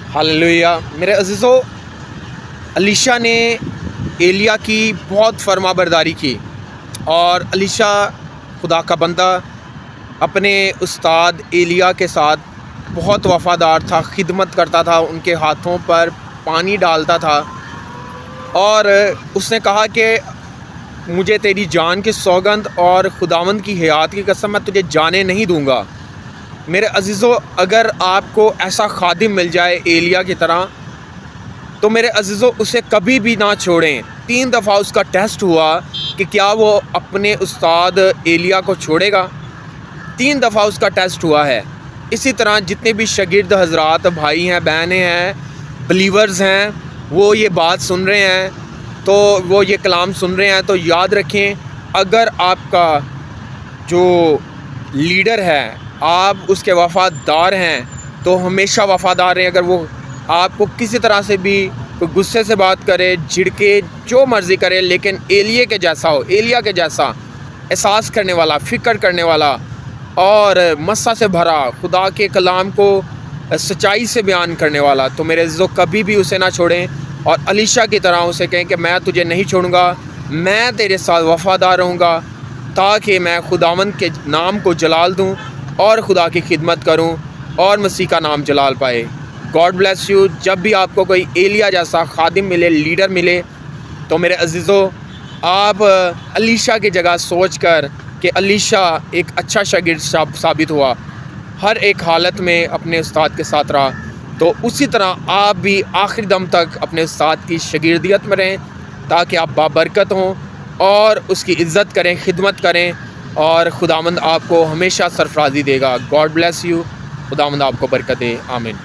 Hallelujah. मेरे अज़ीज़ों, अलीशा ने एलिया की बहुत फर्मा बरदारी की और अलीशा खुदा का बंदा अपने उस्ताद एलिया के साथ बहुत वफ़ादार था, खिदमत करता था, उनके हाथों पर पानी डालता था और उसने कहा कि मुझे तेरी जान की सौगंध और खुदावंद की हयात की कसम, मैं तुझे जाने नहीं दूंगा। मेरे अज़ीज़ों, अगर आपको ऐसा खादिम मिल जाए एलिया की तरह, तो मेरे अज़ीज़ों उसे कभी भी ना छोड़ें। 3 दफ़ा उसका टेस्ट हुआ कि क्या वो अपने उस्ताद एलिया को छोड़ेगा। 3 दफ़ा उसका टेस्ट हुआ है। इसी तरह जितने भी शागिर्द हज़रात, भाई हैं, बहनें हैं, बिलीवर्स हैं, वो ये बात सुन रहे हैं, तो वो ये कलाम सुन रहे हैं, तो याद रखें, अगर आपका जो लीडर है, आप उसके वफ़ादार हैं, तो हमेशा वफ़ादार रहें। अगर वो आपको किसी तरह से भी कोई गुस्से से बात करे, झिड़के, जो मर्ज़ी करे, लेकिन एलिया के जैसा हो, एलिया के जैसा एहसास करने वाला, फ़िक्र करने वाला और मस्सा से भरा, खुदा के कलाम को सच्चाई से बयान करने वाला, तो मेरे अज़ीज़ों कभी भी उसे ना छोड़ें और अलीशा की तरह उसे कहें कि मैं तुझे नहीं छोड़ूंगा, मैं तेरे साथ वफ़ादार रहूँगा, ताकि मैं खुदावंद के नाम को जलाल दूँ और खुदा की खिदमत करूँ और मसीह का नाम जलाल पाए। God bless you. जब भी आपको कोई एलिया जैसा खादिम मिले, लीडर मिले, तो मेरे अज़ीज़ों आप अलीशा की जगह सोच कर कि अलीशा एक अच्छा शागिर्द साबित हुआ, हर एक हालत में अपने उस्ताद के साथ रहा, तो उसी तरह आप भी आखिरी दम तक अपने उस्ताद की शागिर्दियत में रहें, ताकि आप बाबरकत हों और उसकी इज़्ज़त करें, खिदमत करें और खुदावंद आपको हमेशा सरफराजी देगा। God bless you. खुदावंद आपको बरकत दे। आमीन।